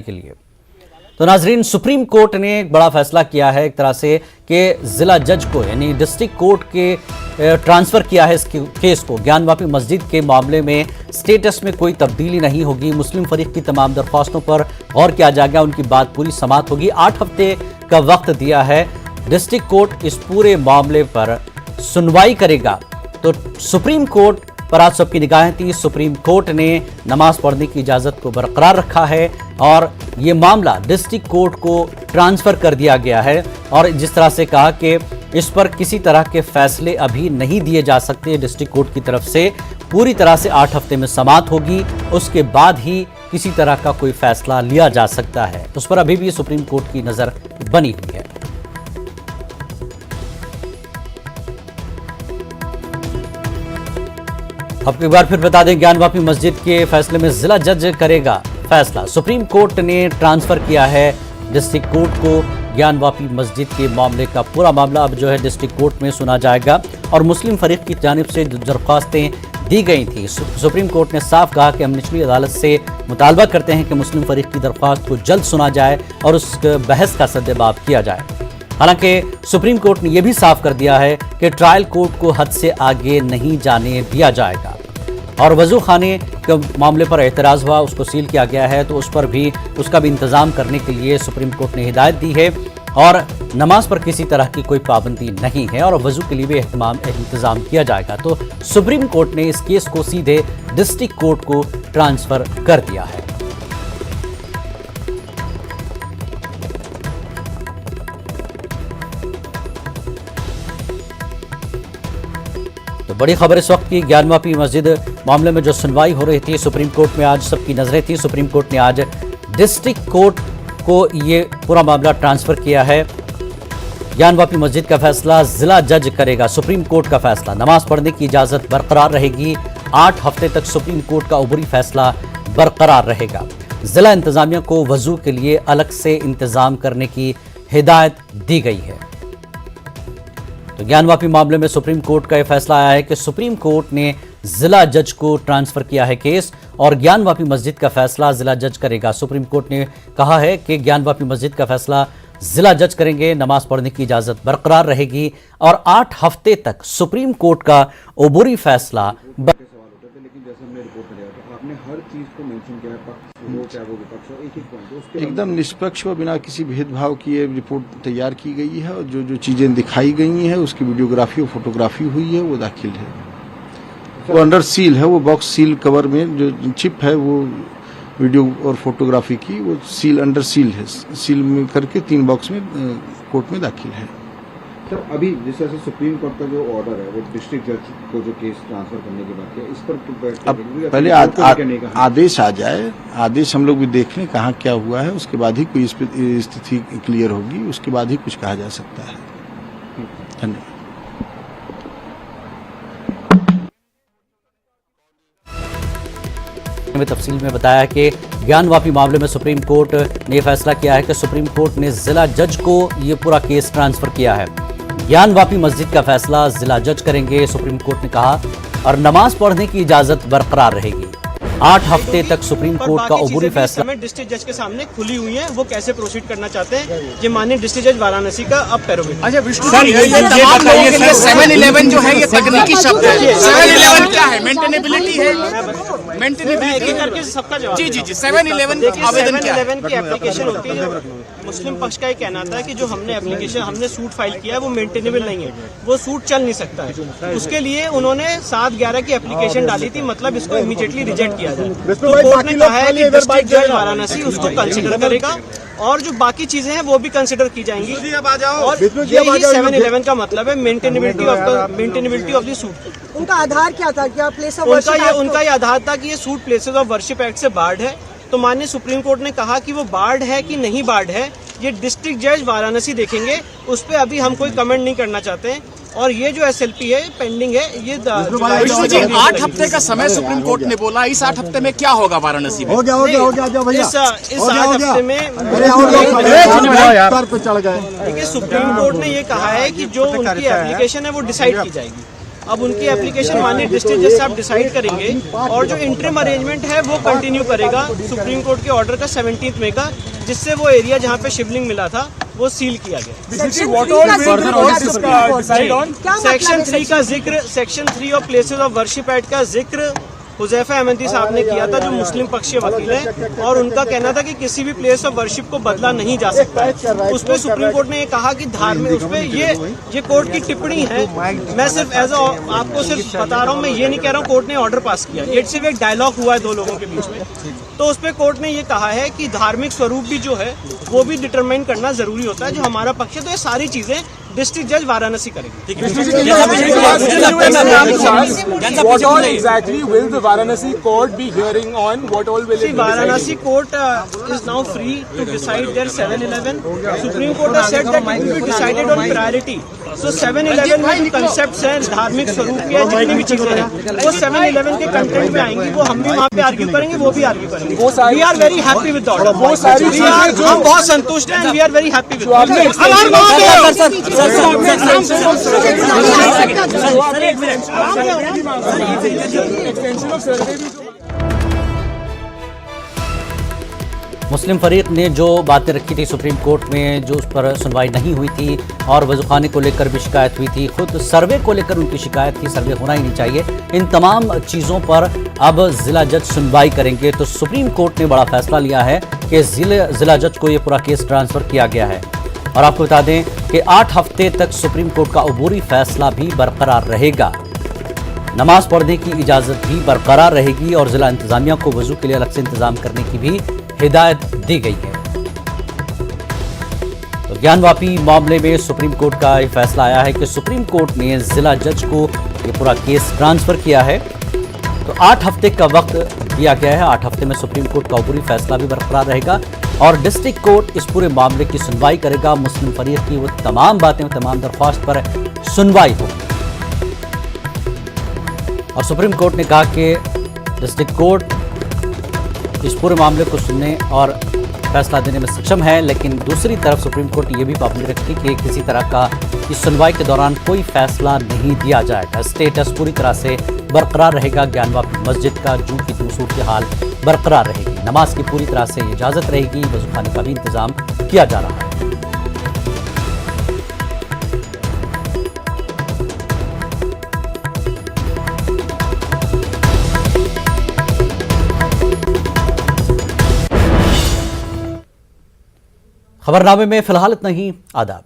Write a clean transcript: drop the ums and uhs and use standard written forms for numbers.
के लिए। तो नाजरीन, सुप्रीम कोर्ट ने एक बड़ा फैसला किया है एक तरह से कि जिला जज को यानी डिस्ट्रिक्ट कोर्ट के ट्रांसफर किया है इस केस को। ज्ञानवापी मस्जिद के मामले में स्टेटस में कोई तब्दीली नहीं होगी। मुस्लिम फरीक की तमाम दरख्वास्तों पर गौर किया जाएगा, उनकी बात पूरी समाअत होगी। 8 हफ्ते का वक्त दिया है। डिस्ट्रिक्ट कोर्ट इस पूरे मामले पर सुनवाई करेगा। तो सुप्रीम कोर्ट पर आज सबकी निगाहें थी। सुप्रीम कोर्ट ने नमाज पढ़ने की इजाज़त को बरकरार रखा है और ये मामला डिस्ट्रिक्ट कोर्ट को ट्रांसफ़र कर दिया गया है। और जिस तरह से कहा कि इस पर किसी तरह के फैसले अभी नहीं दिए जा सकते डिस्ट्रिक्ट कोर्ट की तरफ से, पूरी तरह से 8 हफ्ते में समाअत होगी, उसके बाद ही किसी तरह का कोई फैसला लिया जा सकता है। उस पर अभी भी सुप्रीम कोर्ट की नज़र बनी हुई है। अब एक बार फिर बता दें, ज्ञानवापी मस्जिद के फैसले में जिला जज करेगा फैसला। सुप्रीम कोर्ट ने ट्रांसफर किया है डिस्ट्रिक्ट कोर्ट को ज्ञानवापी मस्जिद के मामले का। पूरा मामला अब जो है डिस्ट्रिक्ट कोर्ट में सुना जाएगा। और मुस्लिम फरीक की जानिब से जो दरख्वास्तें दी गई थी, सुप्रीम कोर्ट ने साफ कहा कि हम निचली अदालत से मुतालबा करते हैं कि मुस्लिम फरीक की दरख्वास्त को जल्द सुना जाए और उस बहस का सद्देबाब किया जाए। हालांकि सुप्रीम कोर्ट ने यह भी साफ कर दिया है कि ट्रायल कोर्ट को हद से आगे नहीं जाने दिया जाएगा। और वजू खाने के मामले पर एतराज़ हुआ, उसको सील किया गया है, तो उस पर भी उसका भी इंतज़ाम करने के लिए सुप्रीम कोर्ट ने हिदायत दी है। और नमाज पर किसी तरह की कोई पाबंदी नहीं है और वजू के लिए भी इंतज़ाम किया जाएगा। तो सुप्रीम कोर्ट ने इस केस को सीधे डिस्ट्रिक्ट कोर्ट को ट्रांसफ़र कर दिया है। तो बड़ी खबर इस वक्त की, ज्ञानवापी मस्जिद मामले में जो सुनवाई हो रही थी सुप्रीम कोर्ट में, आज सबकी नजरें थी। सुप्रीम कोर्ट ने आज डिस्ट्रिक्ट कोर्ट को ये पूरा मामला ट्रांसफर किया है। ज्ञानवापी मस्जिद का फैसला जिला जज करेगा। सुप्रीम कोर्ट का फैसला, नमाज पढ़ने की इजाजत बरकरार रहेगी। 8 हफ्ते तक सुप्रीम कोर्ट का उबरी फैसला बरकरार रहेगा। जिला इंतजामिया को वजू के लिए अलग से इंतजाम करने की हिदायत दी गई है। तो ज्ञानवापी मामले में सुप्रीम कोर्ट का यह फैसला आया है कि सुप्रीम कोर्ट ने जिला जज को ट्रांसफर किया है केस और ज्ञानवापी मस्जिद का फैसला जिला जज करेगा। सुप्रीम कोर्ट ने कहा है कि ज्ञानवापी मस्जिद का फैसला जिला जज करेंगे, नमाज पढ़ने की इजाजत बरकरार रहेगी और 8 हफ्ते तक सुप्रीम कोर्ट का उबूरी फैसला। लेकिन जैसे हमने रिपोर्ट में देखा, आपने हर चीज को मेंशन किया है, पक्ष हो चाहे वो विपक्ष हो, एक-एक पॉइंट एकदम निष्पक्ष व बिना किसी भेदभाव की ये रिपोर्ट तैयार की गई है और जो जो चीजें दिखाई गई हैं उसकी वीडियोग्राफी और फोटोग्राफी हुई है वो दाखिल है। वो अंडर सील है, वो बॉक्स सील कवर में जो चिप है वो वीडियो और फोटोग्राफी की वो सील अंडर सील है, सील में करके 3 बॉक्स में कोर्ट में दाखिल है। सर अभी जिस तरह से सुप्रीम कोर्ट का जो ऑर्डर है वो डिस्ट्रिक्ट जज को जो केस ट्रांसफर करने की बात है, इस पर अब पहले आदेश आ जाए, आदेश हम लोग भी देख लें कहाँ क्या हुआ है, उसके बाद ही कोई स्थिति क्लियर होगी, उसके बाद ही कुछ कहा जा सकता है। धन्यवाद। में तफसील में बताया कि ज्ञानवापी मामले में सुप्रीम कोर्ट ने फैसला किया है कि सुप्रीम कोर्ट ने जिला जज को ये पूरा केस ट्रांसफर किया है। ज्ञानवापी मस्जिद का फैसला जिला जज करेंगे, सुप्रीम कोर्ट ने कहा, और नमाज पढ़ने की इजाजत बरकरार रहेगी। 8 हफ्ते तक सुप्रीम कोर्ट का उबूरी फैसला डिस्ट्रिक्ट जज के सामने खुली हुई है, वो कैसे प्रोसीड करना चाहते हैं ये माननीय डिस्ट्रिक्ट जज वाराणसी का अब पैरोगे। अच्छा विष्णु सर, ये 7-11 जो है ये तकनीकी शब्द है। 7-11 क्या है? मेंटेनेबिलिटी है, मेंटेनेबिलिटी करके सबका जवाब। जी 7-11 आवेदन क्या है? 7-11 की एप्लीकेशन होती है। मुस्लिम पक्ष का ये कहना था कि जो हमने एप्लीकेशन हमने सूट फाइल किया है वो मेंटेनेबल नहीं है, वो सूट चल नहीं सकता है। उसके लिए उन्होंने 7-11 की एप्लीकेशन डाली थी, मतलब इसको इमीडिएटली रिजेक्ट किया जाए। तो कोर्ट ने कहा है कि डिस्ट्रिक्ट जज वाराणसी उसको कंसिडर करेगा और जो बाकी चीजें हैं वो भी कंसिडर की जाएंगी। और यही 7-11 का मतलब है, मेंटेनेबिलिटी ऑफ द सूट। उनका आधार क्या था? क्या प्लेस ऑफ वर्शिप? उनका ये आधार था कि ये suit places of worship act से बार्ड है। तो माननीय सुप्रीम कोर्ट ने कहा कि वो बार्ड है कि नहीं बार्ड है ये डिस्ट्रिक्ट जज वाराणसी देखेंगे, उस पर अभी हम कोई कमेंट नहीं करना चाहते हैं। और ये जो SLP है पेंडिंग है, ये विष्णु जी 8 हफ्ते का समय सुप्रीम कोर्ट ने बोला, इस 8 हफ्ते में क्या होगा वाराणसी में? इस 8 हफ्ते में देखिए सुप्रीम कोर्ट ने ये कहा है कि जो उनकी एप्लीकेशन है वो डिसाइड की जाएगी। अब उनकी एप्लीकेशन माननीय डिस्ट्रिक्ट जज साहब डिसाइड करेंगे और जो इंटरिम अरेंजमेंट है वो कंटिन्यू करेगा सुप्रीम कोर्ट के ऑर्डर का 17 मई का, जिससे वो एरिया जहाँ पे शिवलिंग मिला था वो सील किया गया। सेक्शन 3 का जिक्र, section 3 of places of worship act का जिक्र हुजैफा अहमदी साहब ने किया था, जो मुस्लिम पक्षीय वकील है, और उनका कहना था कि किसी भी प्लेस ऑफ वर्शिप को बदला नहीं जा सकता है। उस पर सुप्रीम कोर्ट ने ये कहा कि धार्मिक, उस पर ये कोर्ट की टिप्पणी है। मैं सिर्फ आपको सिर्फ बता रहा हूँ, मैं ये नहीं कह रहा हूँ कोर्ट ने ऑर्डर पास किया, ये सिर्फ एक डायलॉग हुआ है दो लोगों के बीच में। तो उस पर कोर्ट ने ये कहा है कि धार्मिक स्वरूप भी जो है वो भी डिटरमाइन करना जरूरी होता है, जो हमारा पक्ष है। तो ये सारी चीजें डिस्ट्रिक्ट जज वाराणसी करेंगे। What all exactly will the Varanasi court be hearing on? What all will it be Varanasi court is now free to decide their 7/11. Supreme Court has said that it will be decided on priority. So 7/11 में जो concepts हैं धार्मिक स्वरूप के, जितनी भी चीजें हैं वो 7/11 के कंटेंट में आएंगी। वो हम भी वहाँ पे आर्ग्यू करेंगे, वो भी आर्ग्यू करेंगे। We are very happy with the order. वो सारी चीजें हम बहुत संतुष्ट हैं and we are very happy with मुस्लिम फरीक ने जो बातें रखी थी सुप्रीम कोर्ट में, जो उस पर सुनवाई नहीं हुई थी और वज़ूखाने को लेकर भी शिकायत हुई थी, खुद सर्वे को लेकर उनकी शिकायत थी, सर्वे होना ही नहीं चाहिए, इन तमाम चीज़ों पर अब ज़िला जज सुनवाई करेंगे। तो सुप्रीम कोर्ट ने बड़ा फैसला लिया है कि ज़िला जज को ये पूरा केस ट्रांसफ़र किया गया है। और आपको बता दें कि 8 हफ्ते तक सुप्रीम कोर्ट का अबूरी फैसला भी बरकरार रहेगा। नमाज पढ़ने की इजाज़त भी बरकरार रहेगी और ज़िला इंतज़ामिया को वज़ू के लिए अलग से इंतज़ाम करने की भी हिदायत दी गई है। तो ज्ञानवापी मामले में सुप्रीम कोर्ट का यह फैसला आया है कि सुप्रीम कोर्ट ने ज़िला जज को ये पूरा केस ट्रांसफ़र किया है। तो 8 हफ्ते का वक्त दिया गया है। 8 हफ्ते में सुप्रीम कोर्ट का अबूरी फैसला भी बरकरार रहेगा और डिस्ट्रिक्ट कोर्ट इस पूरे मामले की सुनवाई करेगा। मुस्लिम फरीक की वो तमाम बातें, तमाम दरख्वास्त पर सुनवाई होगी। और सुप्रीम कोर्ट ने कहा कि डिस्ट्रिक्ट कोर्ट इस पूरे मामले को सुनने और फैसला देने में सक्षम है, लेकिन दूसरी तरफ सुप्रीम कोर्ट ने यह भी पाबंदी रखी कि किसी तरह का इस सुनवाई के दौरान कोई फैसला नहीं दिया जाएगा। स्टेटस पूरी तरह से बरकरार रहेगा। ज्ञानवापी मस्जिद का जूं की तूं सूरत हाल बरकरार रहेगी। नमाज की पूरी तरह से इजाज़त रहेगी। वज़ूखाने का भी इंतज़ाम किया जा रहा है। खबरनामे में फिलहाल इतना ही। आदाब।